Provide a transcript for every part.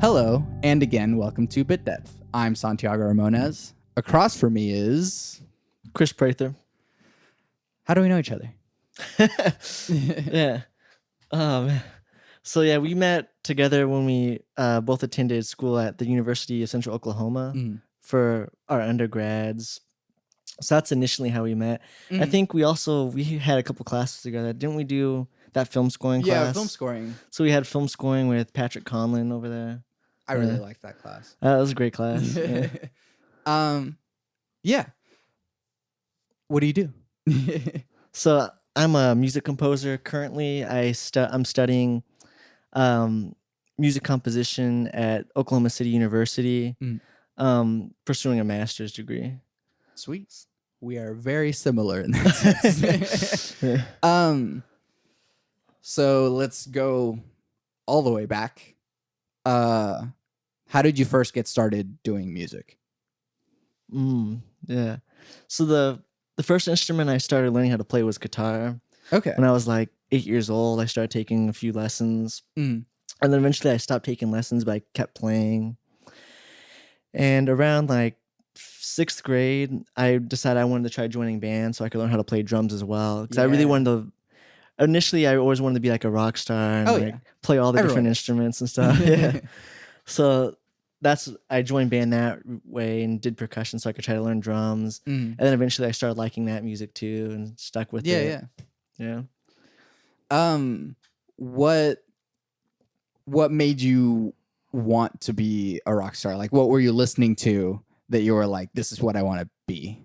Hello, and again, welcome to Bit Depth. I'm Santiago Ramones. Across from me is... Chris Prather. How do we know each other? Yeah. So yeah, we met together when we both attended school at the University of Central Oklahoma for our undergrads. So that's initially how we met. I think we had a couple classes together. Didn't we do that film scoring class? Yeah, film scoring. So we had film scoring with Patrick Conlon over there. I really liked that class. That was a great class. Yeah. Yeah. What do you do? So I'm a music composer. Currently, I'm studying music composition at Oklahoma City University, pursuing a master's degree. Sweet. We are very similar in that sense. So let's go all the way back. How did you first get started doing music? Yeah. So the first instrument I started learning how to play was guitar. Okay. When I was like 8 years old, I started taking a few lessons. And then eventually I stopped taking lessons, but I kept playing. And around like 6th grade, I decided I wanted to try joining bands so I could learn how to play drums as well. Because I really wanted to... Initially, I always wanted to be like a rock star and play all the different instruments and stuff. Yeah. So I joined band that way and did percussion so I could try to learn drums. And then eventually I started liking that music too and stuck with it. Yeah. What made you want to be a rock star? Like, what were you listening to that you were like, this is what I want to be?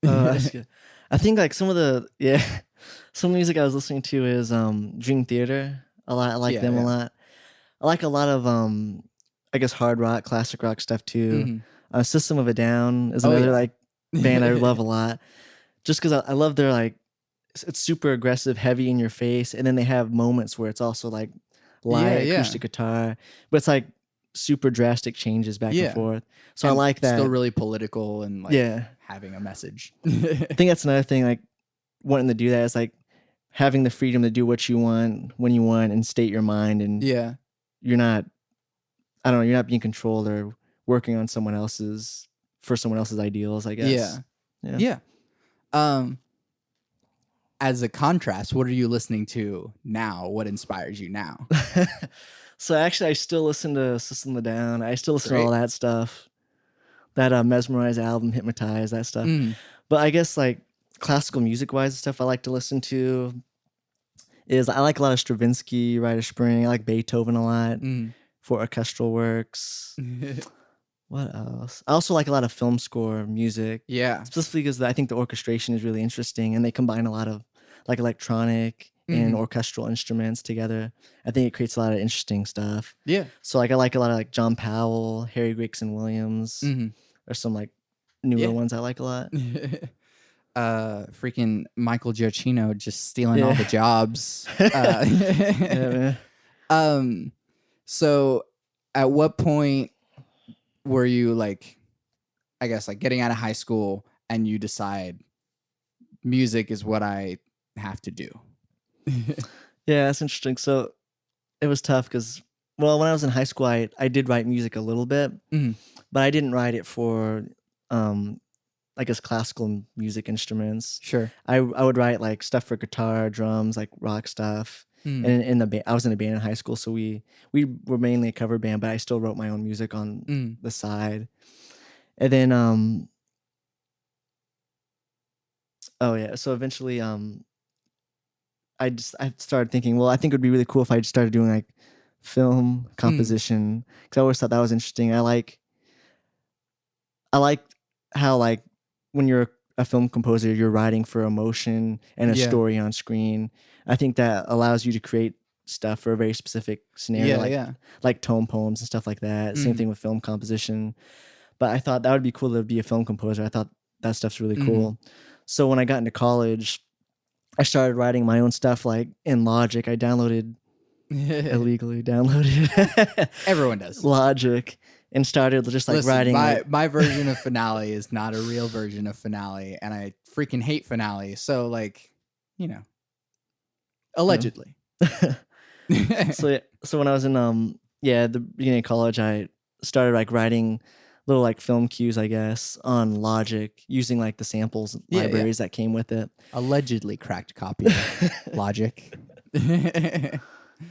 That's good. I think like some music I was listening to is Dream Theater a lot. I like them a lot. I like a lot of I guess hard rock, classic rock stuff too. System of a Down is another like band I love a lot. Just because I love their like it's super aggressive, heavy in your face, and then they have moments where it's also like light acoustic guitar, but it's like super drastic changes back and forth. So and I like that. Still really political and like having a message. I think that's another thing. Like wanting to do that is like having the freedom to do what you want when you want and state your mind, and you're not being controlled or working on someone else's ideals, I guess. Yeah. As a contrast, what are you listening to now? What inspires you now? So actually, I still listen to System of a Down. I still listen to all that stuff. That Mesmerize album, Hypnotize, that stuff. But I guess like classical music-wise, the stuff I like to listen to is I like a lot of Stravinsky, Rite of Spring. I like Beethoven a lot for orchestral works. What else? I also like a lot of film score music. Yeah. Specifically because I think the orchestration is really interesting and they combine a lot of like electronic and orchestral instruments together. I think it creates a lot of interesting stuff. Yeah. So like I like a lot of like John Powell, Harry Gregson Williams, or some like newer ones I like a lot. Freaking Michael Giacchino just stealing all the jobs. So at what point were you like, I guess like getting out of high school and you decide music is what I have to do? Yeah, that's interesting. So it was tough because, well, when I was in high school, I did write music a little bit, but I didn't write it for, I guess, classical music instruments. Sure. I would write like stuff for guitar, drums, like rock stuff. And I was in a band in high school, so we were mainly a cover band, but I still wrote my own music on the side. And then, so eventually, I started thinking, well, I think it would be really cool if I just started doing like film composition, because I always thought that was interesting. I like how like when you're a film composer, you're writing for emotion and a story on screen. I think that allows you to create stuff for a very specific scenario, like tone poems and stuff like that. Same thing with film composition. But I thought that would be cool to be a film composer. I thought that stuff's really cool. So when I got into college, I started writing my own stuff like in Logic. I illegally downloaded. Everyone does. Logic. And started just like writing. My version of Finale is not a real version of Finale, and I freaking hate Finale. So like, allegedly. So when I was in yeah, the beginning of college, I started like writing little like film cues, I guess, on Logic using like the samples Yeah, yeah. libraries that came with it. Allegedly cracked copy of Logic.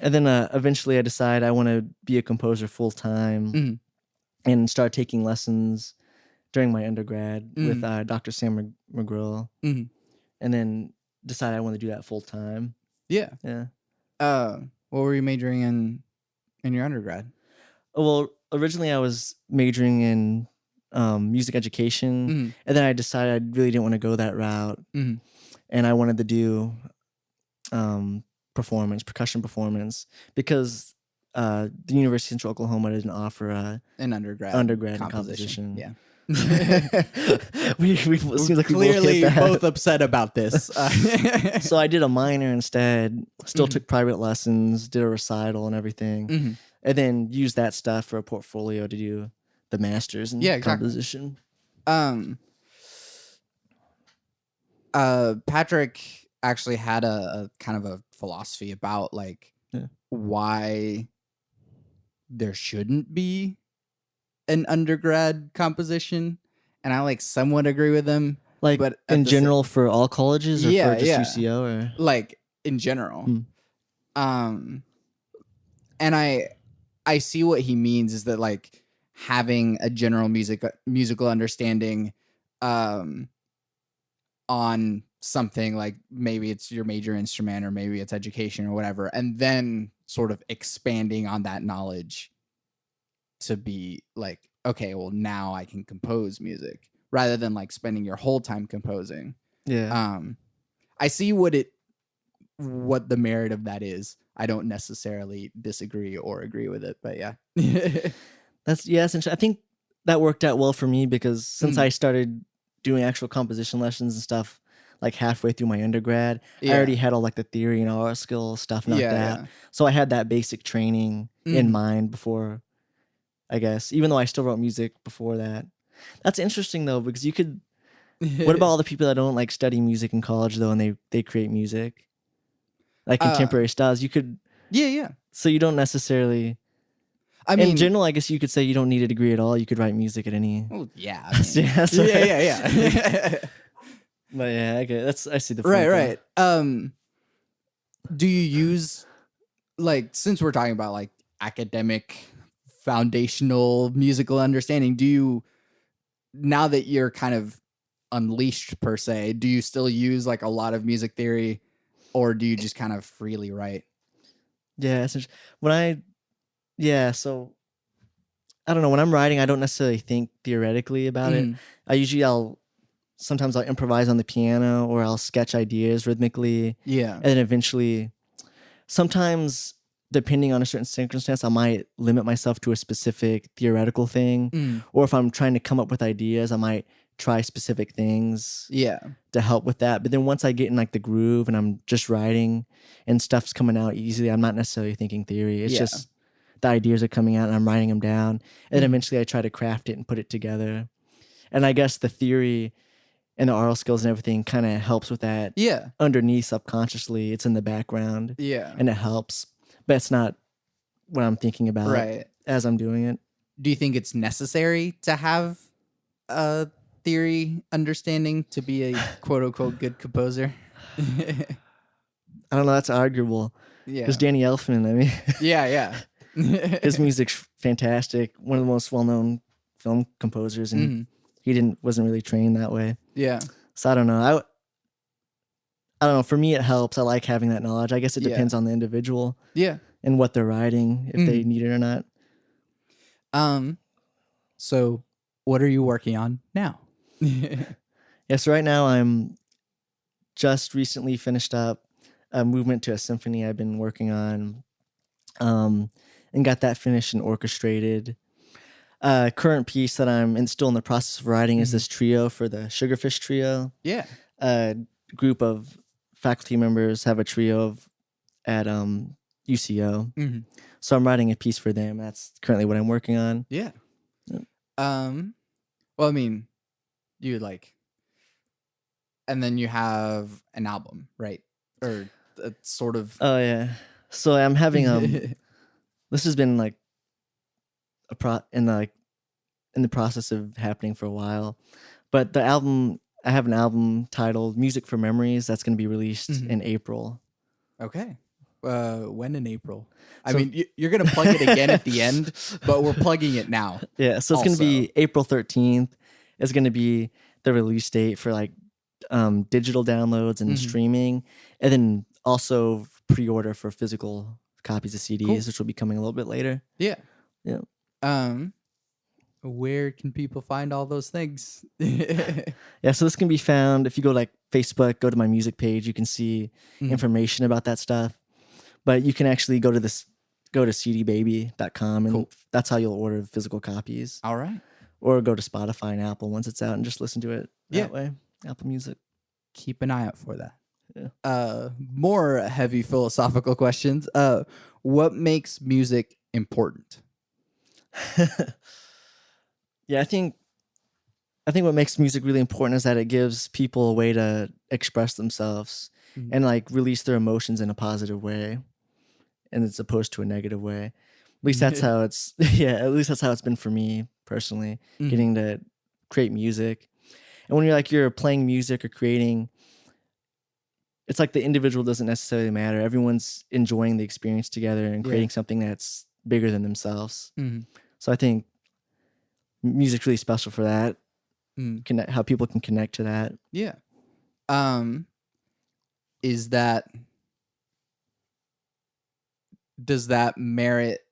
And then eventually I decided I want to be a composer full time Mhm. and start taking lessons during my undergrad with Mhm. Dr. Sam McGrill, Mhm. and then decided I want to do that full time. Yeah. Yeah. What were you majoring in your undergrad? Well, originally I was majoring in music education, Mhm. and then I decided I really didn't want to go that route, Mhm. and I wanted to do percussion performance, because the University of Central Oklahoma didn't offer a An undergrad undergrad in composition. composition. Yeah. It seems like we both Clearly hit that. both upset about this. So I did a minor instead, still Mhm. took private lessons, did a recital and everything, Mhm. and then used that stuff for a portfolio to do the master's in Yeah, exactly. composition. Um, Patrick actually had a kind of a philosophy about like Yeah. why there shouldn't be an undergrad composition, and I like somewhat agree with him. Like But in general for all colleges, or for yeah, just yeah, UCO, or like in general. Hmm. Um, and I see what he means is that like having a general musical understanding, um, on something like maybe it's your major instrument or maybe it's education or whatever, and then sort of expanding on that knowledge to be like, okay, well now I can compose music rather than like spending your whole time composing. Yeah. I see what the merit of that is. I don't necessarily disagree or agree with it, but yeah. That's interesting. I think that worked out well for me, because since I started doing actual composition lessons and stuff like halfway through my undergrad, I already had all like the theory and art skill stuff knocked out. Yeah. So I had that basic training in mind before, I guess, even though I still wrote music before that. That's interesting though, because you could, what about all the people that don't like study music in college though, and they create music like contemporary styles? You could, yeah. so you don't necessarily, I in mean, general, I guess you could say you don't need a degree at all. You could write music at any. well, yeah. I mean, Yeah, so- yeah. But yeah, okay, I see the point. Right. though. Do you use like, since we're talking about like academic foundational musical understanding, do you, now that you're kind of unleashed per se, do you still use like a lot of music theory, or do you just kind of freely write? Yeah, so I don't know, when I'm writing, I don't necessarily think theoretically about it. Sometimes I'll improvise on the piano, or I'll sketch ideas rhythmically, Yeah. and then eventually, sometimes depending on a certain circumstance, I might limit myself to a specific theoretical thing, or if I'm trying to come up with ideas, I might try specific things Yeah. to help with that. But then once I get in like the groove and I'm just writing and stuff's coming out easily, I'm not necessarily thinking theory. It's just the ideas are coming out and I'm writing them down. And then eventually I try to craft it and put it together. And I guess the theory and the oral skills and everything kind of helps with that. Yeah. Underneath, subconsciously, it's in the background. Yeah. And it helps. But it's not what I'm thinking about Right. as I'm doing it. Do you think it's necessary to have a theory understanding to be a quote unquote good composer? I don't know. That's arguable. Yeah. There's Danny Elfman. I mean, Yeah. his music's fantastic. One of the most well-known film composers, and he wasn't really trained that way. Yeah. So I don't know. I don't know. For me, it helps. I like having that knowledge. I guess it depends on the individual. Yeah. And what they're writing, if they need it or not. So what are you working on now? So right now I'm just recently finished up a movement to a symphony I've been working on, and got that finished and orchestrated. Current piece that I'm still in the process of writing is this trio for the Sugarfish Trio. Yeah. A group of faculty members have a trio at UCO. So I'm writing a piece for them. That's currently what I'm working on. Yeah. Well, I mean, you like, and then you have an album, right? Or sort of. Oh yeah. So I'm having this has been like in the process of happening for a while. But the album, I have an album titled "Music for Memories" that's going to be released Mhm. in April. Okay. When in April? I So mean, you're gonna plug it again at the end, but we're plugging it now. yeah, so it's going to Also, be April 13th. It's going to be the release date for like digital downloads and Mhm. streaming, and then also pre-order for physical copies of CDs, Cool. which will be coming a little bit later. Yeah. Yeah. Um, where can people find all those things? Yeah, so this can be found if you go to like Facebook, go to my music page, you can see Mhm. information about that stuff. But you can actually go to cdbaby.com, and Cool. that's how you'll order physical copies. All right. Or go to Spotify and Apple once it's out and just listen to it Yeah. that way. Apple Music. Keep an eye out for that. Yeah. More heavy philosophical questions. What makes music important? Yeah, I think what makes music really important is that it gives people a way to express themselves Mhm. and like release their emotions in a positive way, and as opposed to a negative way. At least that's how it's yeah, at least that's how it's been for me personally, Mhm. getting to create music. And when you're playing music or creating, it's like the individual doesn't necessarily matter. Everyone's enjoying the experience together and Yeah. creating something that's bigger than themselves. Mhm. So I think music's really special for that. Mhm. Connect how people can connect to that. Yeah. Um, is that does that merit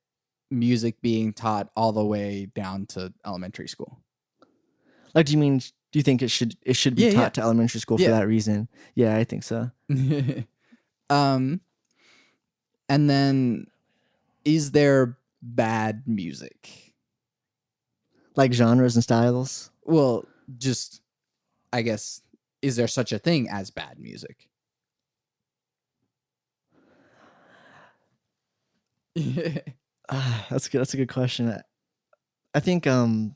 music being taught all the way down to elementary school? Like, do you think it should be Yeah, yeah, taught to elementary school for yeah. that reason? Yeah, I think so. um, and then is there bad music? Like genres and styles. Well, just I guess is there such a thing as bad music? That's good. That's a good question. I think when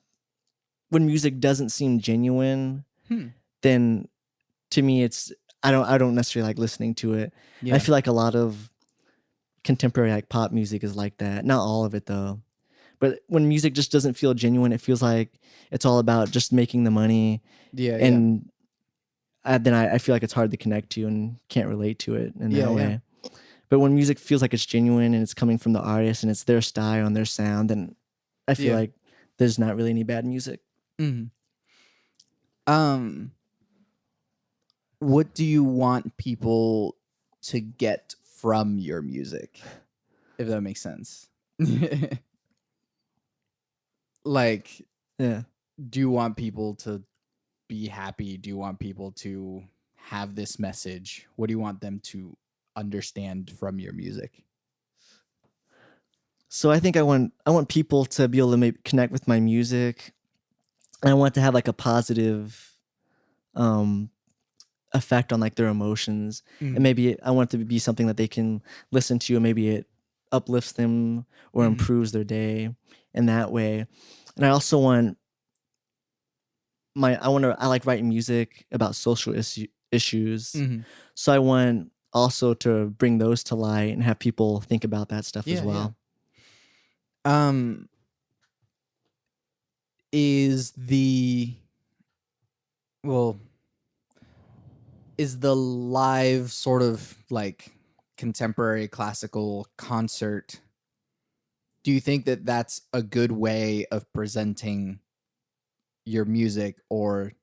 music doesn't seem genuine, Hmm. then to me it's I don't necessarily like listening to it. I Yeah. feel like a lot of contemporary like pop music is like that. Not all of it though. But when music just doesn't feel genuine, it feels like it's all about just making the money, Yeah. Yeah. and then I feel like it's hard to connect to and can't relate to it in Yeah. that Yeah. way. But when music feels like it's genuine and it's coming from the artist and it's their style and their sound, then I feel Yeah. like there's not really any bad music. Mhm. Um, what do you want people to get from your music? If that makes sense. Like, Yeah. do you want people to be happy? Do you want people to have this message? What do you want them to understand from your music? So I think I want people to be able to maybe connect with my music, and I want to have like a positive um effect on like their emotions, and Mm. maybe I want it to be something that they can listen to, and maybe it uplifts them or Mhm. improves their day in that way. And I also want I like writing music about social issues, Mhm. so I want also to bring those to light and have people think about that stuff as Yeah, yeah. well. Um, is the well, is the live sort of like contemporary classical concert, do you think that that's a good way of presenting your music, or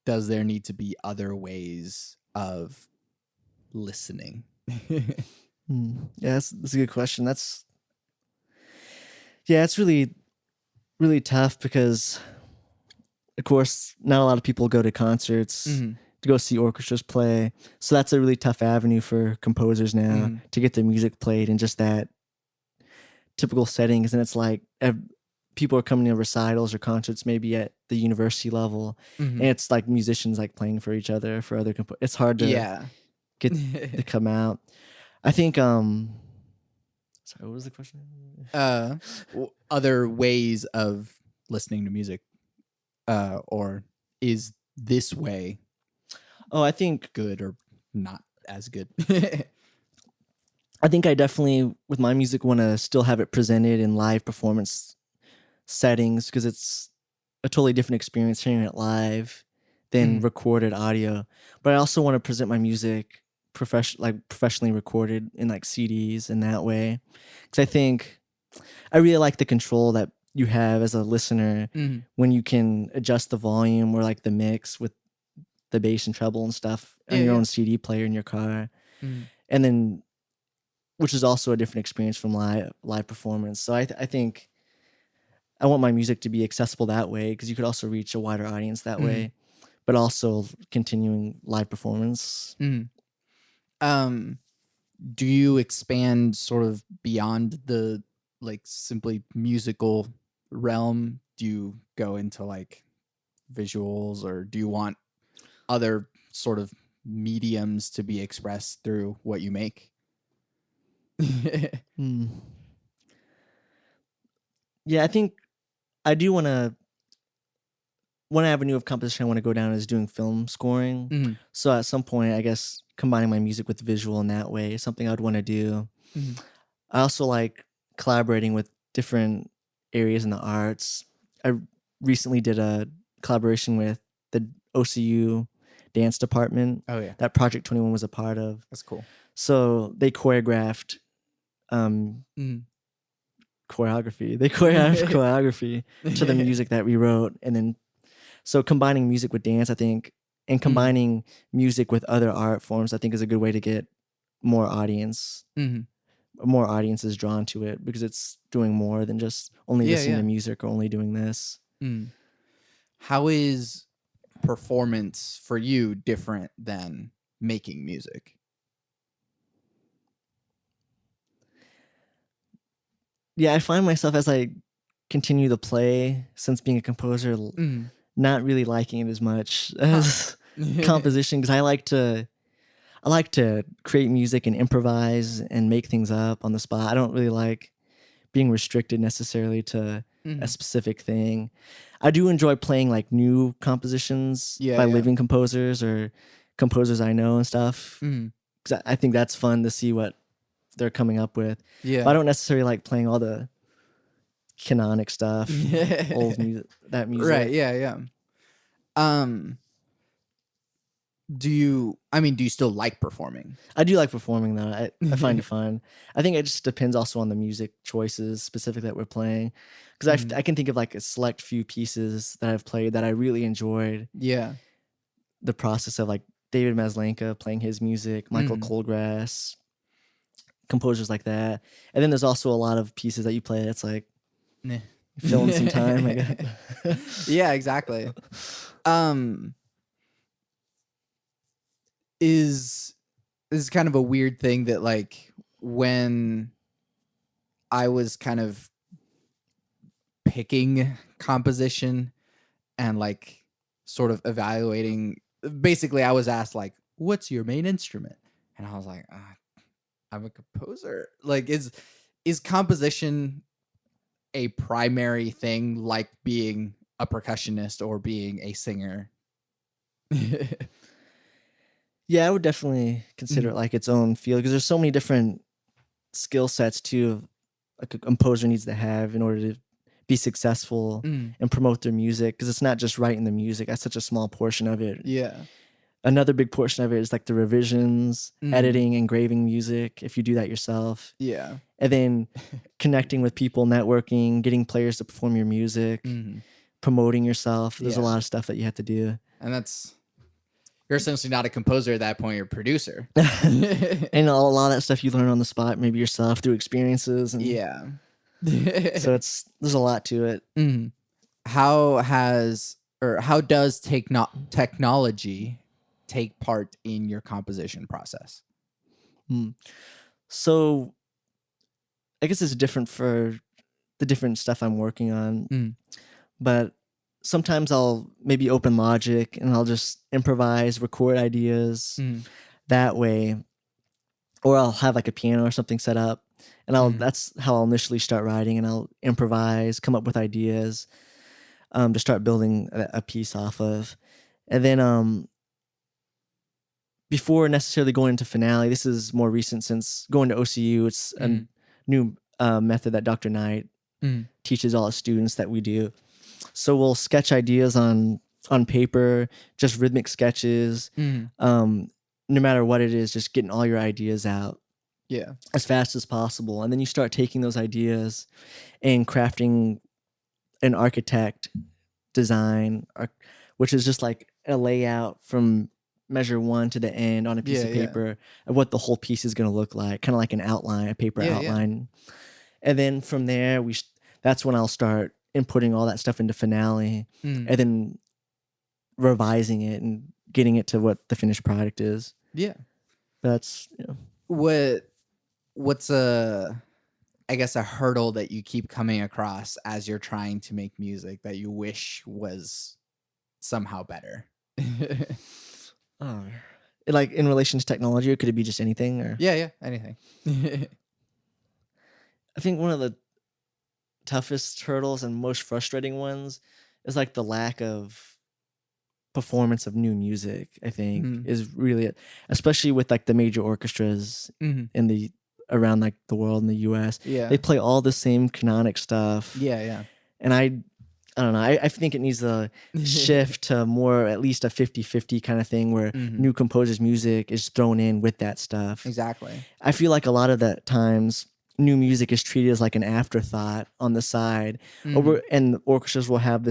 does there need to be other ways of listening? Yeah, that's a good question. It's really really tough because of course not a lot of people go to concerts Mhm. to go see orchestras play. So that's a really tough avenue for composers now Mhm. to get their music played in just that typical settings. And it's like people are coming to recitals or concerts maybe at the university level, and Mhm. it's like musicians like playing for each other for other it's hard to Yeah. get to come out. I think sorry, what was the question? uh Other ways of listening to music, or is this way Oh, I think good or not as good? I think I definitely with my music want to still have it presented in live performance settings because it's a totally different experience hearing it live than recorded audio. But I also want to present my music professionally recorded in like CDs in that way, because I think I really like the control that you have as a listener when you can adjust the volume or like the mix with the bass and treble and stuff on your own CD player in your car, and then which is also a different experience from live performance. So I think I want my music to be accessible that way, because you could also reach a wider audience that way, but also continuing live performance. Do you expand sort of beyond the like simply musical realm? Do you go into like visuals, or do you want other sort of mediums to be expressed through what you make? Yeah, I think I do want to. One avenue of composition I want to go down is doing film scoring. So at some point, I guess combining my music with visual in that way is something I'd want to do. I also like collaborating with different areas in the arts. I recently did a collaboration with the OCU dance department. Oh yeah, that Project 21 was a part of. that's cool. So they choreographed choreography. They choreographed choreography to the music that we wrote, and then so combining music with dance, I think, and combining music with other art forms, I think, is a good way to get more audiences drawn to it, because it's doing more than just only listening to music or only doing this. How is performance for you different than making music? Yeah, I find myself, as I continue to play since being a composer, not really liking it as much as composition, because I like to create music and improvise and make things up on the spot. I don't really like being restricted necessarily to a specific thing. I do enjoy playing like new compositions by living composers or composers I know and stuff, because I think that's fun to see what they're coming up with. But I don't necessarily like playing all the canonic stuff, old music, that music. Right, yeah. Do you still like performing? I do like performing though. I find it fun. I think it just depends also on the music choices specifically that we're playing, because I can think of like a select few pieces that I've played that I really enjoyed. Yeah. The process of like David Maslanka playing his music, Michael Colgrass, composers like that. And then there's also a lot of pieces that you play that's like filling some time, I guess. Yeah, exactly. Is this is kind of a weird thing that like when I was kind of picking composition and like sort of evaluating, basically I was asked like, what's your main instrument? And I was like, I'm a composer. Like is composition a primary thing, like being a percussionist or being a singer? Yeah, I would definitely consider it like its own field, because there's so many different skill sets too like a composer needs to have in order to be successful and promote their music, because it's not just writing the music. That's such a small portion of it. Yeah. Another big portion of it is like the revisions, editing, engraving music, if you do that yourself. Yeah. And then connecting with people, networking, getting players to perform your music, promoting yourself. There's a lot of stuff that you have to do. And you're essentially not a composer at that point, you're a producer. And a lot of that stuff you learn on the spot, maybe yourself through experiences. And so there's a lot to it. How does technology take part in your composition process? So I guess it's different for the different stuff I'm working on, but sometimes I'll maybe open Logic and I'll just improvise, record ideas that way, or I'll have like a piano or something set up, and that's how I'll initially start writing, and I'll improvise, come up with ideas to start building a piece off of. And then before necessarily going into finale, this is more recent since going to OCU. It's a new method that Dr. Knight teaches all the students that we do. So we'll sketch ideas on paper, just rhythmic sketches. No matter what it is, just getting all your ideas out as fast as possible. And then you start taking those ideas and crafting an architect design, which is just like a layout from measure one to the end on a piece of paper of what the whole piece is going to look like, kind of like an outline, a paper outline. And then from there, that's when I'll start inputting all that stuff into Finale and then revising it and getting it to what the finished product is. Yeah. That's, what's I guess a hurdle that you keep coming across as you're trying to make music that you wish was somehow better? Like in relation to technology, or could it be just anything? Or Anything. I think one of the toughest hurdles and most frustrating ones is like the lack of performance of new music. I think is really, especially with like the major orchestras in the around like the world in the US. They play all the same canonic stuff. And I don't know. I think it needs a shift to more, at least a 50-50 kind of thing where new composers' music is thrown in with that stuff. Exactly. I feel like a lot of the times new music is treated as like an afterthought on the side, and the orchestras will have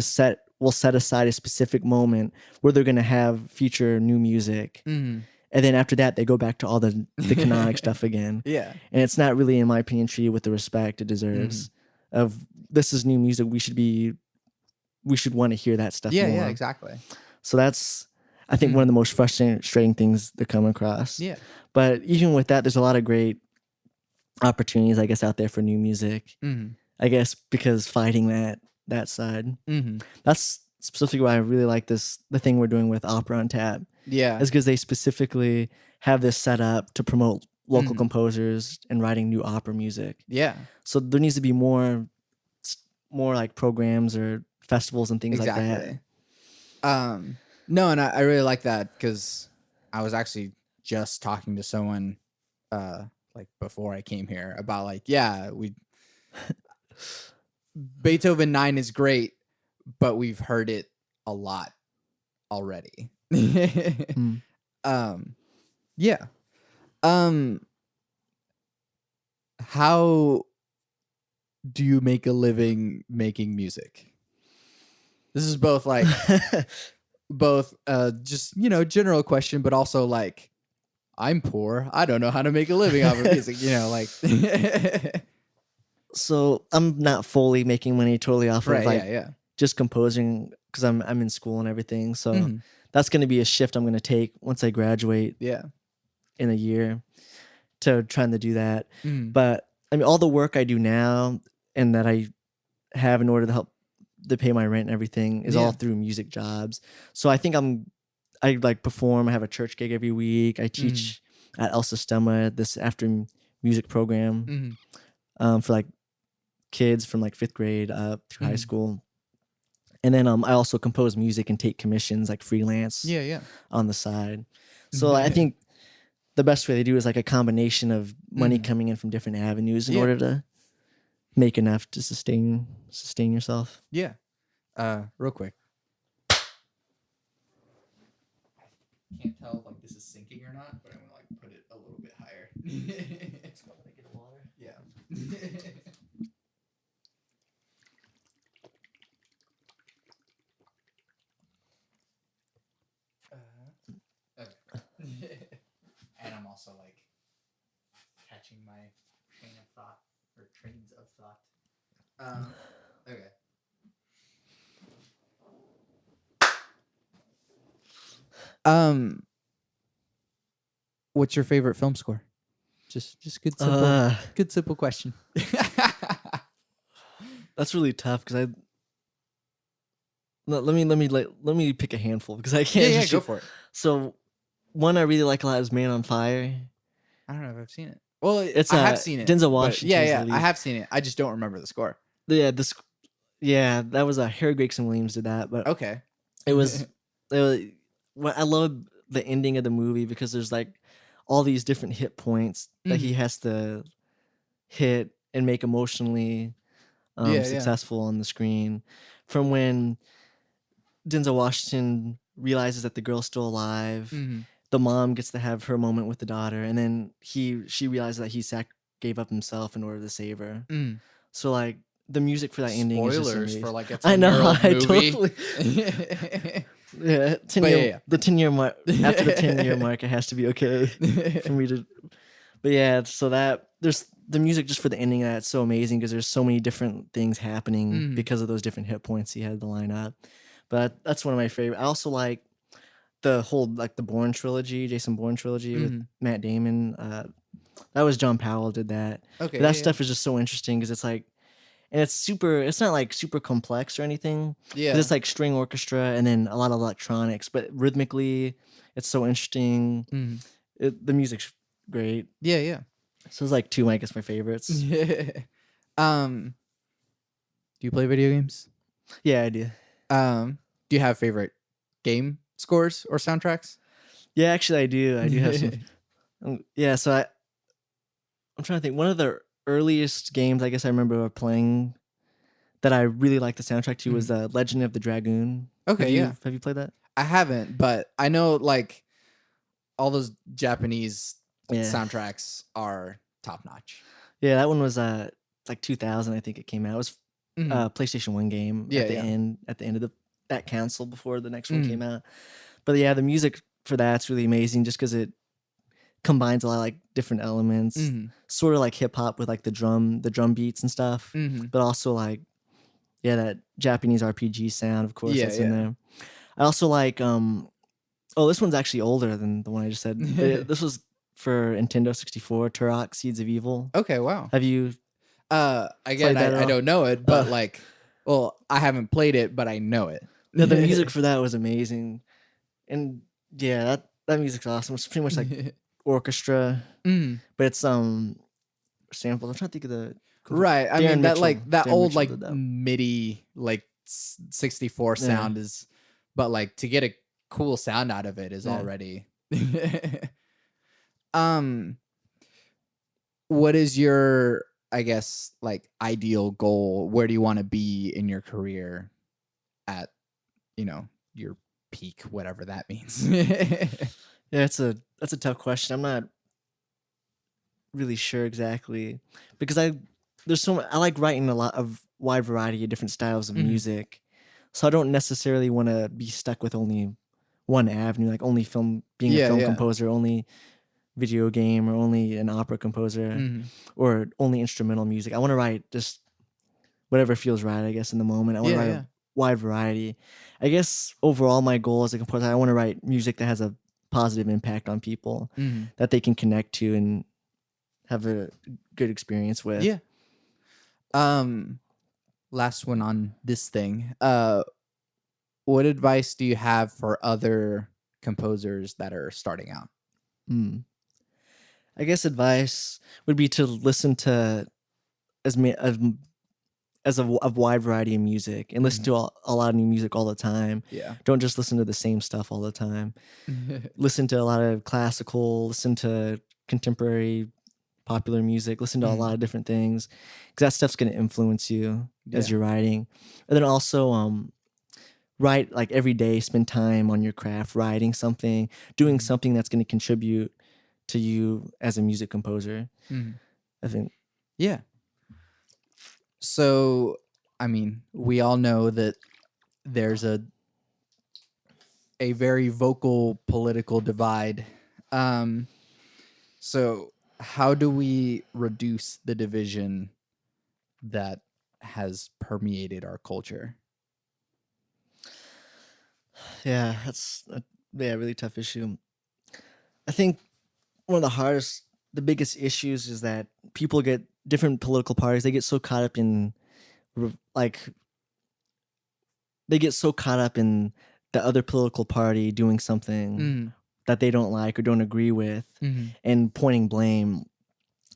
will set aside a specific moment where they're going to have feature new music. And then after that, they go back to all the canonic stuff again. And it's not really, in my opinion, treated with the respect it deserves. Of this is new music. We should want to hear that stuff more. Yeah, exactly. So that's, I think, one of the most frustrating things to come across. But even with that, there's a lot of great opportunities, I guess, out there for new music. I guess because fighting that side. That's specifically why I really like the thing we're doing with Opera on Tap. Is because they specifically have this set up to promote local composers and writing new opera music. So there needs to be more like programs or festivals and things like that. No, and I really like that because I was actually just talking to someone like before I came here about like, Beethoven 9 is great, but we've heard it a lot already. How do you make a living making music? This is both like just general question, but also like I'm poor. I don't know how to make a living off of music. Like. So I'm not fully making money totally off of just composing because I'm in school and everything. So that's going to be a shift I'm going to take once I graduate. In a year to trying to do that. But I mean, all the work I do now and that I have in order to help to pay my rent and everything is all through music jobs. So I think I like perform. I have a church gig every week. I teach at El Sistema, this after music program for like kids from like 5th grade up through high school. And then I also compose music and take commissions like freelance on the side. So I think the best way to do is like a combination of money coming in from different avenues in order to make enough to sustain yourself. Real quick. Can't tell if like this is sinking or not, but I'm gonna like put it a little bit higher. It's gonna get water. Okay. And I'm also like catching my trains of thought. Okay. What's your favorite film score? Just good simple question. That's really tough because let me pick a handful because I can't. Yeah, go for it. So one I really like a lot is Man on Fire. I don't know if I've seen it. Well, I have seen it. Denzel Washington. I have seen it. I just don't remember the score. That was Harry Gregson Williams did that, but okay. It was I love the ending of the movie because there's like all these different hit points that he has to hit and make emotionally Yeah. successful on the screen. From when Denzel Washington realizes that the girl's still alive, Mm-hmm. the mom gets to have her moment with the daughter, and then she realizes that he gave up himself in order to save her. Mm. So like the music for that ending is just Spoilers for amazing. like a I know, 10-year-old I movie. totally. Yeah, 10 But year yeah. the 10-year mark. After the 10-year mark, it has to be okay for me to. But yeah, so that there's the music just for the ending. That's so amazing because there's so many different things happening Mm. because of those different hit points he had to line up. But that's one of my favorite. I also like the whole like the Bourne trilogy, Jason Bourne trilogy with Matt Damon. That was John Powell did that. Okay. But that stuff is just so interesting because it's like, and it's not like super complex or anything. Yeah. 'Cause it's like string orchestra and then a lot of electronics, but rhythmically, it's so interesting. Mm. The music's great. Yeah. So it's like two, I guess, my favorites. Do you play video games? Yeah, I do. Do you have favorite game scores or soundtracks? Yeah, actually, I do. I do have some. Yeah, so I'm trying to think. One of the earliest games I guess I remember playing that I really liked the soundtrack to was Legend of the Dragoon. Okay, Have you played that? I haven't, but I know like all those Japanese soundtracks are top notch. Yeah, that one was like 2000, I think it came out. It was PlayStation 1 game at the end of that console before the next one came out. But yeah, the music for that's really amazing just because it combines a lot of like different elements, sort of like hip hop with like the drum beats and stuff, but also like that Japanese RPG sound, of course, that's in there. I also like this one's actually older than the one I just said. This was for Nintendo 64, Turok: Seeds of Evil. Okay, wow. Have you again I don't know it, but like I haven't played it, but I know it. No, the music for that was amazing. And yeah, that music's awesome. It's pretty much like orchestra, but it's samples. I'm trying to think of the right. I mean that like that Darren old Mitchell like MIDI like 64 sound is, but like to get a cool sound out of it is already. What is your, I guess, like ideal goal? Where do you want to be in your career at, your peak, whatever that means? Yeah, that's a tough question. I'm not really sure exactly because I like writing a lot of wide variety of different styles of music, so I don't necessarily want to be stuck with only one avenue, like only being a film composer, only video game, or only an opera composer, or only instrumental music. I want to write just whatever feels right, I guess, in the moment. I want to write a wide variety. I guess overall my goal as a composer, I want to write music that has a positive impact on people, that they can connect to and have a good experience with. Yeah. Last one on this thing. What advice do you have for other composers that are starting out? I guess advice would be to listen to as a wide variety of music and listen to a lot of new music all the time. Yeah. Don't just listen to the same stuff all the time. Listen to a lot of classical, listen to contemporary popular music, listen to a lot of different things, because that stuff's going to influence you as you're writing. And then also write like every day, spend time on your craft, writing something, doing something that's going to contribute to you as a music composer. I think. Yeah. So, I mean, we all know that there's a very vocal political divide. So how do we reduce the division that has permeated our culture? Yeah, that's a really tough issue. I think one of the biggest issues is that people get different political parties. They get so caught up in the other political party doing something that they don't like or don't agree with, and pointing blame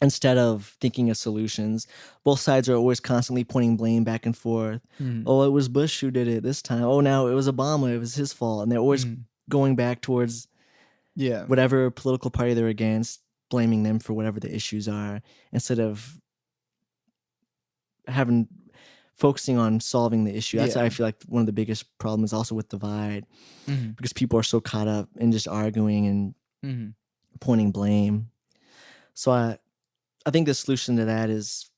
instead of thinking of solutions. Both sides are always constantly pointing blame back and forth. Oh, it was Bush who did it this time. Oh, now it was Obama. It was his fault. And they're always going back towards whatever political party they're against, blaming them for whatever the issues are, instead of focusing on solving the issue. That's why Yeah. I feel like one of the biggest problems also with Divide, Mm-hmm. because people are so caught up in just arguing and Mm-hmm. pointing blame. So I think the solution to that is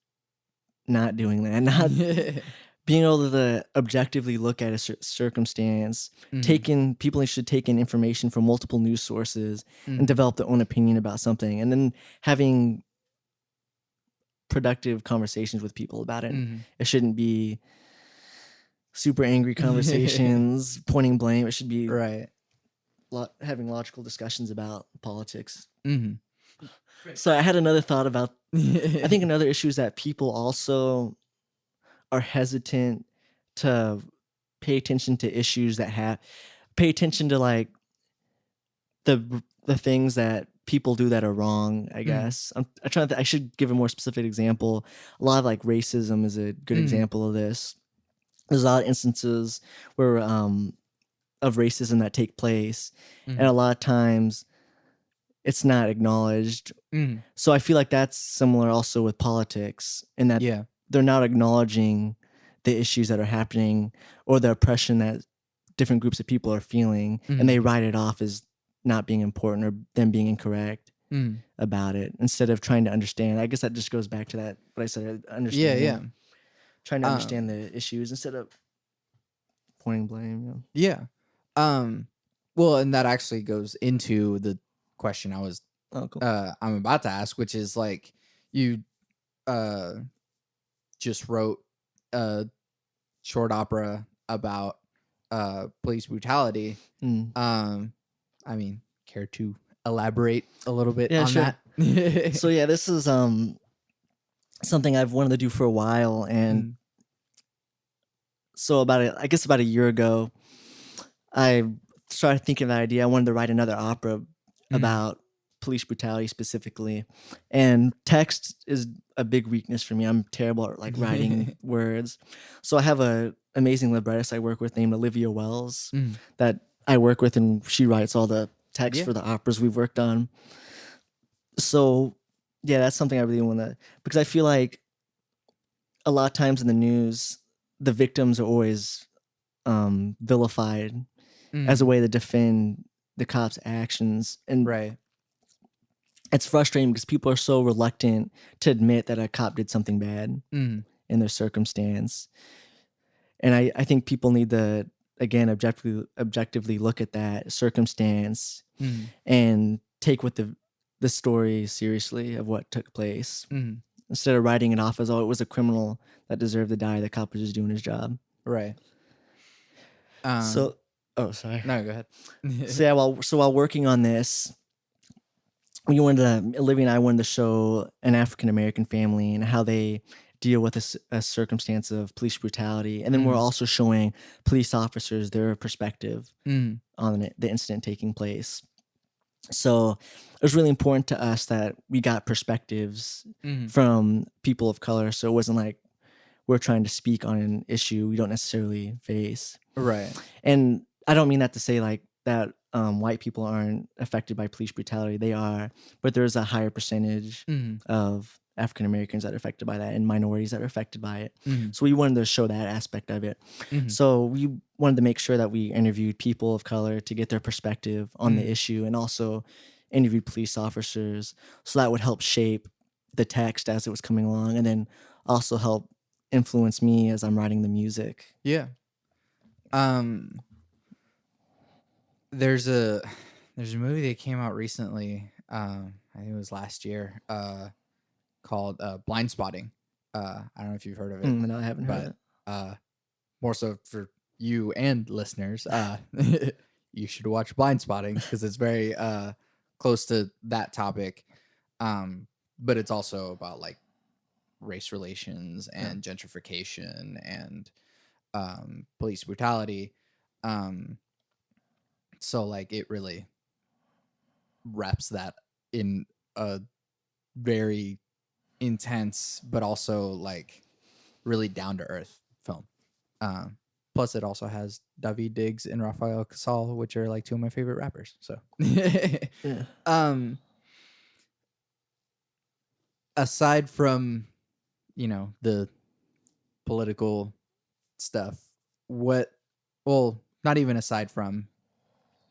not doing that, not being able to objectively look at a circumstance. People should take in information from multiple news sources and develop their own opinion about something, and then having productive conversations with people about it. It shouldn't be super angry conversations, pointing blame. It should be Right. having logical discussions about politics. Mm-hmm. So I had another thought about, I think another issue is that people also are hesitant to pay attention to issues that pay attention to like the things that people do that are wrong, I guess. I'm trying to I should give a more specific example. A lot of like racism is a good example of this. There's a lot of instances where of racism that take place, and a lot of times it's not acknowledged. So I feel like that's similar also with politics, in that they're not acknowledging the issues that are happening or the oppression that different groups of people are feeling, and they write it off as not being important or them being incorrect about it, instead of trying to understand. I guess that just goes back to that what I said, understanding. Trying to understand the issues instead of pointing blame. Well, and that actually goes into the question I was I'm about to ask, which is like, you just wrote a short opera about police brutality. I mean, care to elaborate a little bit on that? So yeah, this is something I've wanted to do for a while, and so about a year ago, I started thinking of that idea. I wanted to write another opera about police brutality specifically, and text is a big weakness for me. I'm terrible at like writing words. So I have a amazing librettist I work with named Olivia Wells that I work with, and she writes all the text for the operas we've worked on. So yeah, that's something I really want to, because I feel like a lot of times in the news, the victims are always vilified as a way to defend the cops' actions. And it's frustrating because people are so reluctant to admit that a cop did something bad in their circumstance. And I think people need to, again, objectively look at that circumstance and take what the story seriously of what took place, instead of writing it off as, oh, it was a criminal that deserved to die. The cop was just doing his job. Right. So, sorry. No, go ahead. So yeah, while working on this, Olivia and I wanted to show an African American family and how they deal with a circumstance of police brutality, and then we're also showing police officers their perspective on the incident taking place. So it was really important to us that we got perspectives from people of color. So it wasn't like we're trying to speak on an issue we don't necessarily face. Right. And I don't mean that to say like that white people aren't affected by police brutality. They are, but there's a higher percentage of African Americans that are affected by that, and minorities that are affected by it. So we wanted to show that aspect of it. So we wanted to make sure that we interviewed people of color to get their perspective on the issue, and also interviewed police officers. So that would help shape the text as it was coming along, and then also help influence me as I'm writing the music. Yeah. There's a movie that came out recently. I think it was last year. Called Blind Spotting. I don't know if you've heard of it. No, I haven't heard it. More so for you and listeners, you should watch Blind Spotting because it's very close to that topic. But it's also about like race relations and gentrification and police brutality. So like it really wraps that in a very intense but also like really down to earth film. Plus it also has Daveed Diggs and Rafael Casal, which are like two of my favorite rappers. So aside from, you know, the political stuff, what, well, not even aside from,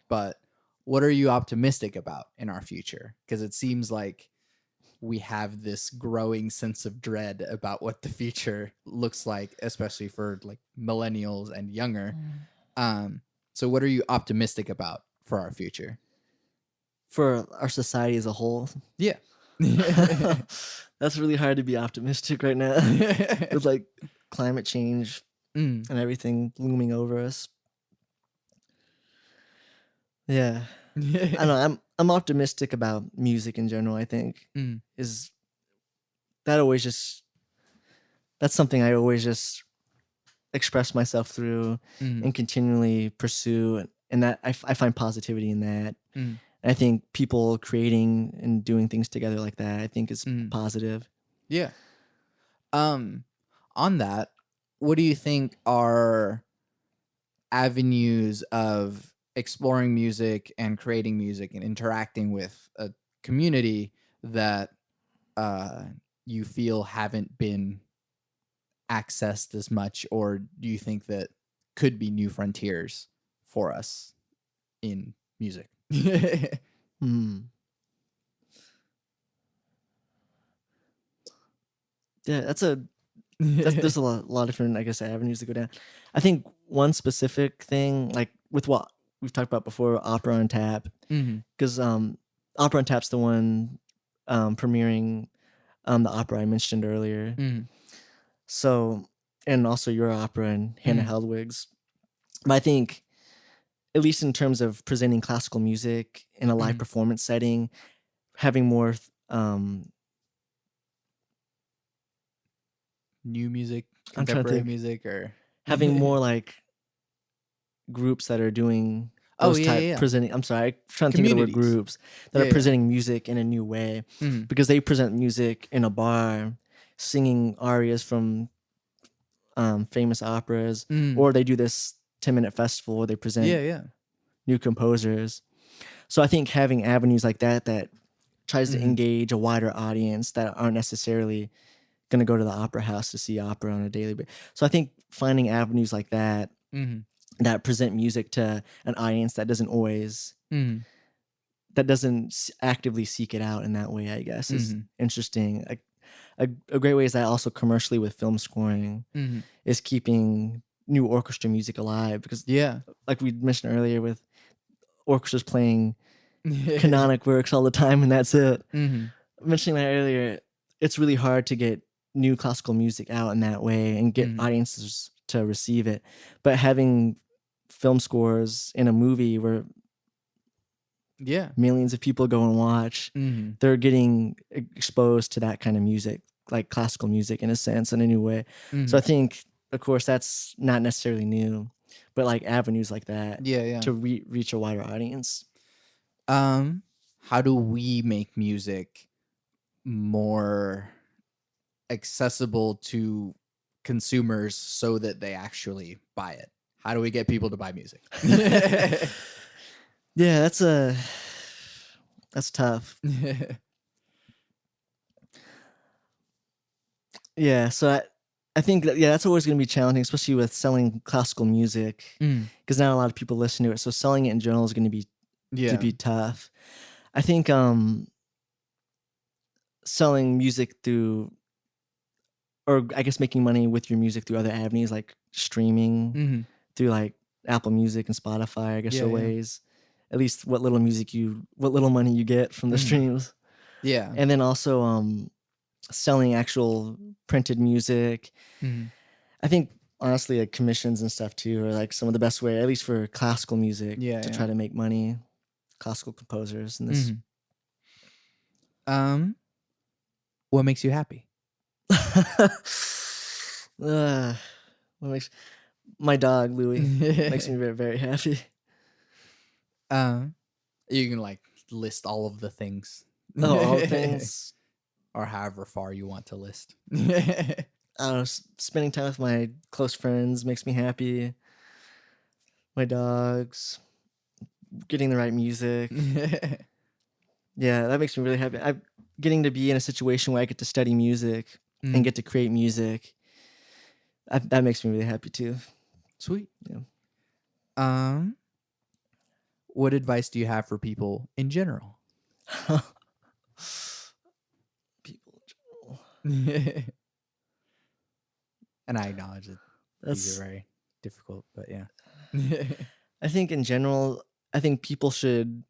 but what are you optimistic about in our future? Because it seems like we have this growing sense of dread about what the future looks like, especially for like millennials and younger. So what are you optimistic about for our future? For our society as a whole. Yeah. That's really hard to be optimistic right now with like climate change and everything looming over us. Yeah. I don't know. I'm optimistic about music in general, I think. Is that always just, that's something I always just express myself through and continually pursue, and that I find positivity in that. I think people creating and doing things together like that, I think is positive. Yeah. On that, what do you think are avenues of exploring music and creating music and interacting with a community that you feel haven't been accessed as much, or do you think that could be new frontiers for us in music? Yeah, there's a lot of different, I guess, avenues to go down. I think one specific thing, like with what we've talked about before, Opera on Tap, because Opera on Tap's the one premiering the opera I mentioned earlier. So, and also your opera and Hannah Heldwig's. But I think, at least in terms of presenting classical music in a live performance setting, having more new music, contemporary music, or having more like groups that are doing those presenting. I'm sorry, I'm trying to think of the word groups that are presenting music in a new way, because they present music in a bar, singing arias from famous operas, or they do this 10-minute festival where they present new composers. So I think having avenues like that tries to engage a wider audience that aren't necessarily going to go to the opera house to see opera on a daily basis. So I think finding avenues like that that present music to an audience that doesn't always that doesn't actively seek it out in that way, I guess, is interesting. A great way is that also commercially with film scoring is keeping new orchestra music alive, because like we mentioned earlier, with orchestras playing canonic works all the time and that's it. Mentioning that earlier, it's really hard to get new classical music out in that way and get audiences to receive it. But having film scores in a movie where millions of people go and watch, they're getting exposed to that kind of music, like classical music in a sense, in a new way. So I think, of course, that's not necessarily new, but like avenues like that to reach a wider audience. How do we make music more accessible to consumers so that they actually buy it? How do we get people to buy music? Yeah, that's tough. Yeah, so I think that, that's always going to be challenging, especially with selling classical music, because not a lot of people listen to it. So selling it in general is going to be tough. I think selling music through, or I guess making money with your music through other avenues like streaming through like Apple Music and Spotify, I guess are ways. At least what little money you get from the streams. Yeah. And then also selling actual printed music. I think honestly, like commissions and stuff too are like some of the best way, at least for classical music, to try to make money. Classical composers and this. What makes you happy? What makes my dog Louie makes me very, very happy. You can like list all of the things. All the things, or however far you want to list. I don't know. Spending time with my close friends makes me happy. My dogs, getting the right music. Yeah, that makes me really happy. I'm getting to be in a situation where I get to study music and get to create music That makes me really happy too. Sweet. Yeah. What advice do you have for people in general? People in general. And I acknowledge that these are very difficult, but yeah. I think in general, I think people should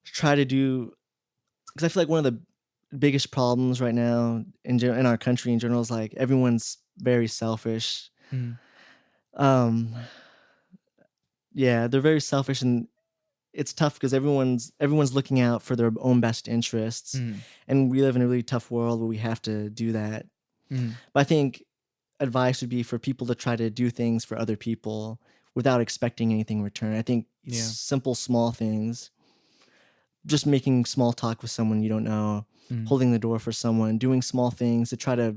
try to do, because I feel like one of the biggest problems right now in our country in general is like everyone's very selfish. Mm. Yeah, they're very selfish, and it's tough because everyone's looking out for their own best interests, and we live in a really tough world where we have to do that. But I think advice would be for people to try to do things for other people without expecting anything in return. I think simple, small things, just making small talk with someone you don't know, holding the door for someone, doing small things to try to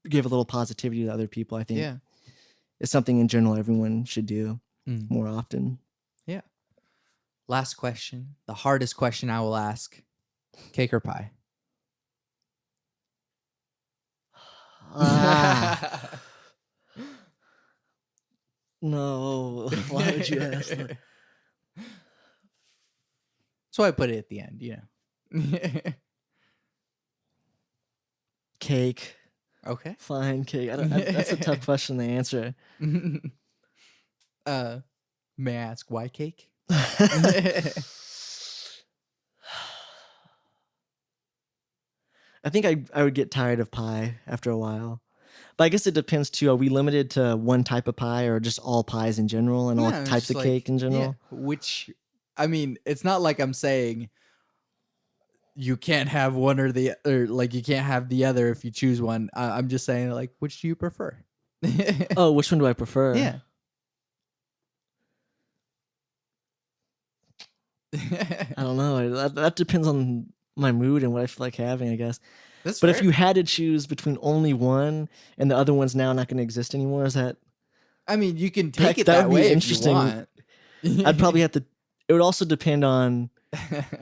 give a little positivity to other people, I think is something in general everyone should do more often. Yeah. Last question, the hardest question I will ask: cake or pie? No, why would you ask that? That's why I put it at the end, you know. Cake. Okay. Fine, cake. That's a tough question to answer. May I ask why cake? I think I would get tired of pie after a while. But I guess it depends too. Are we limited to one type of pie or just all pies in general and all types of cake in general? Yeah. I mean, it's not like I'm saying you can't have one or like you can't have the other if you choose one. I'm just saying, like, which do you prefer? Oh, which one do I prefer? Yeah. I don't know. That depends on my mood and what I feel like having, I guess. That's but fair. If you had to choose between only one and the other one's now not going to exist anymore, is that? I mean, you can take it that way if you want. I'd probably have to. It would also depend on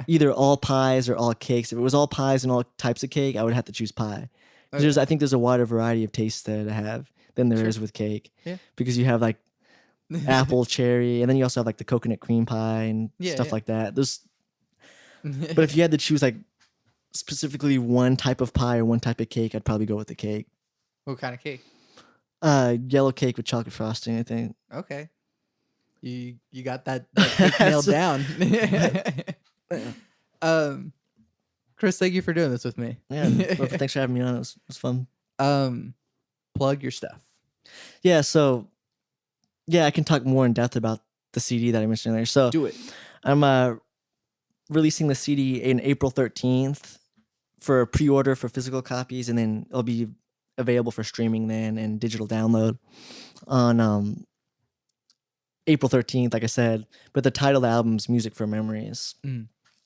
either all pies or all cakes. If it was all pies and all types of cake, I would have to choose pie. Okay. I think there's a wider variety of tastes there to have than there is with cake. Yeah. Because you have like apple, cherry, and then you also have like the coconut cream pie and stuff like that. But if you had to choose like specifically one type of pie or one type of cake, I'd probably go with the cake. What kind of cake? Yellow cake with chocolate frosting, I think. Okay. You got that cake nailed down. Chris, thank you for doing this with me. Yeah, well, thanks for having me on. It was fun. Plug your stuff. Yeah, so I can talk more in depth about the CD that I mentioned earlier. So do it. I'm releasing the CD in April 13th for pre-order for physical copies, and then it'll be available for streaming then and digital download on April 13th, like I said. But the title of the album is Music for Memories.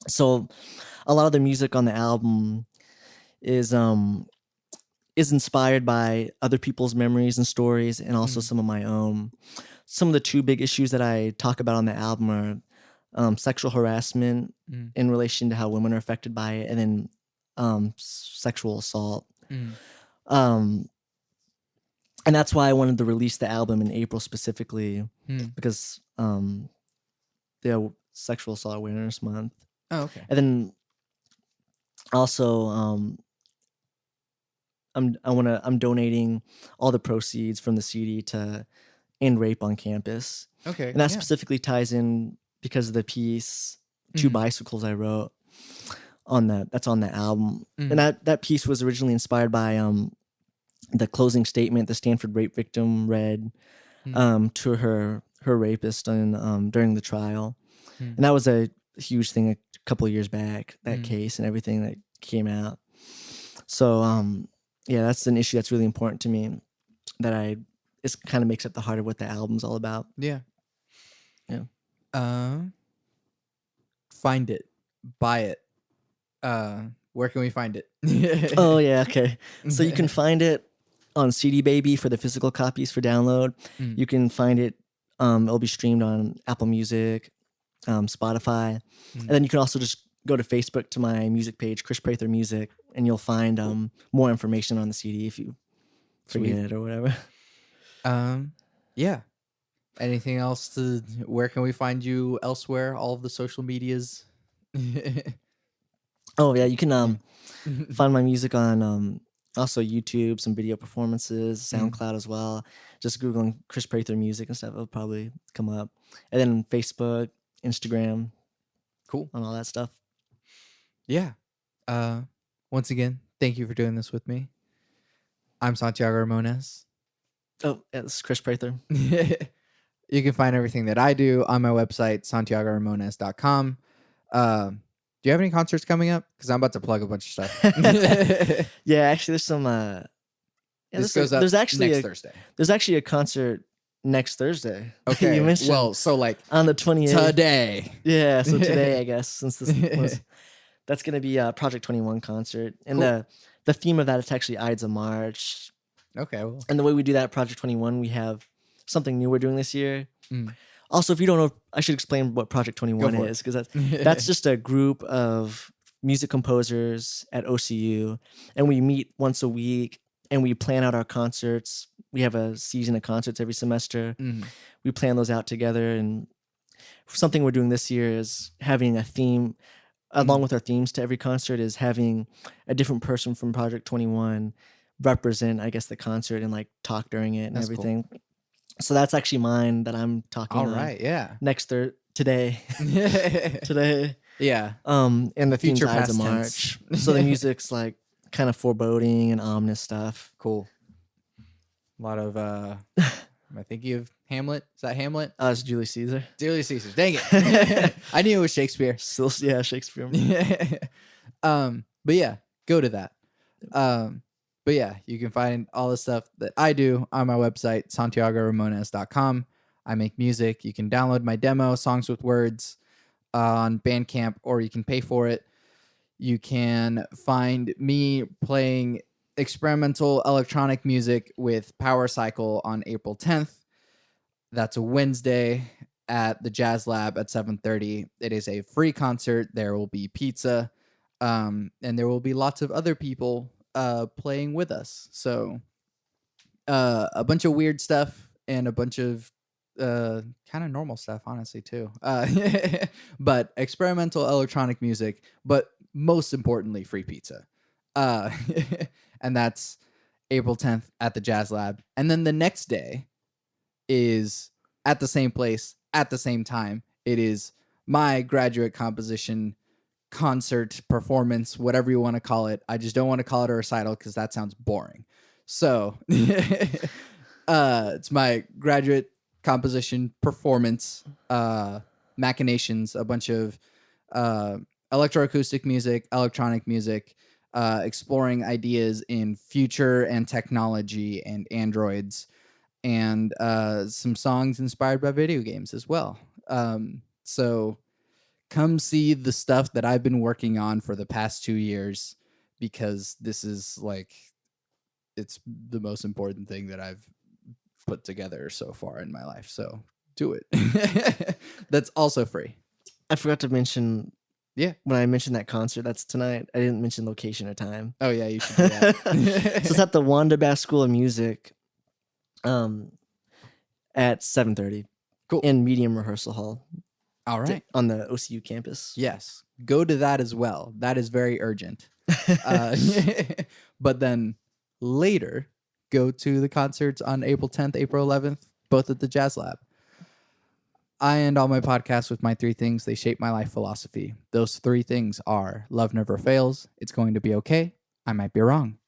So a lot of the music on the album is inspired by other people's memories and stories, and also some of my own. Some of the two big issues that I talk about on the album are sexual harassment in relation to how women are affected by it, and then sexual assault. And that's why I wanted to release the album in April specifically, because Sexual Assault Awareness Month. Oh, okay. And then also I'm donating all the proceeds from the CD to End Rape on Campus. Okay. And that specifically ties in because of the piece Two Bicycles I wrote that's on the album. And that piece was originally inspired by the closing statement the Stanford rape victim read to her rapist during the trial. And that was a huge thing a couple of years back, that case and everything that came out. So that's an issue that's really important to me, that it kind of makes up the heart of what the album's all about. Yeah. Find it, buy it. Where can we find it? Oh yeah, okay. So you can find it on CD Baby for the physical copies for download. You can find it. It'll be streamed on Apple Music, Spotify, and then you can also just go to Facebook to my music page, Chris Prather Music, and you'll find more information on the CD if you forget it or whatever. Yeah. Anything else where can we find you elsewhere? All of the social medias. Oh yeah, you can find my music on also YouTube, some video performances, SoundCloud as well. Just Googling Chris Prather music and stuff, it'll probably come up. And then Facebook, Instagram, cool, on all that stuff. Yeah. Once again, thank you for doing this with me. I'm Santiago Ramones. Oh, yeah, this is Chris Prather. You can find everything that I do on my website, santiagoramones.com. Do you have any concerts coming up? Because I'm about to plug a bunch of stuff. Yeah, actually, there's some. This goes up there's actually next Thursday. There's actually a concert next Thursday. Okay. You mentioned, well, so like on the 28th. Today. Yeah, so today, I guess, since this was, that's going to be a Project 21 concert. And cool. the theme of that is actually Ides of March. Okay. Well. And the way we do that at Project 21, we have something new we're doing this year. Also, if you don't know, I should explain what Project 21 is, because that's just a group of music composers at OCU, and we meet once a week and we plan out our concerts. We have a season of concerts every semester. We plan those out together, and something we're doing this year is having a theme, along with our themes to every concert, is having a different person from Project 21 represent, I guess, the concert and like talk during it and that's everything. Cool. So that's actually mine that I'm talking All right, yeah. Today. Today. Yeah. And the future Ides of March. So the music's like kind of foreboding and ominous stuff. Cool. A lot of am I thinking of Hamlet? Is that Hamlet? It's Julius Caesar. Julius Caesar. Dang it. I knew it was Shakespeare. Still, yeah, Shakespeare. But yeah, go to that. But yeah, you can find all the stuff that I do on my website, santiagoramones.com. I make music. You can download my demo, Songs with Words, on Bandcamp, or you can pay for it. You can find me playing experimental electronic music with Power Cycle on April 10th. That's a Wednesday at the Jazz Lab at 7:30. It is a free concert. There will be pizza, and there will be lots of other people playing with us. So a bunch of weird stuff and a bunch of kind of normal stuff, honestly, too. But experimental electronic music, but most importantly, free pizza. And that's April 10th at the Jazz Lab. And then the next day is at the same place, at the same time. It is my graduate composition concert, performance, whatever you want to call it. I just don't want to call it a recital because that sounds boring. So it's my graduate composition performance, machinations, a bunch of electroacoustic music, electronic music, exploring ideas in future and technology and androids, and some songs inspired by video games as well. So come see the stuff that I've been working on for the past 2 years, because this is like, it's the most important thing that I've put together so far in my life. So do it. That's also free. I forgot to mention, yeah, when I mentioned that concert, that's tonight. I didn't mention location or time. Oh yeah, you should do that. So it's at the Wanda Bass School of Music at 7:30. Cool. In Medium Rehearsal Hall. All right. On the OCU campus. Yes. Go to that as well. That is very urgent. But then later, go to the concerts on April 10th, April 11th, both at the Jazz Lab. I end all my podcasts with my 3 things. They shape my life philosophy. Those 3 things are: love never fails, it's going to be okay, I might be wrong.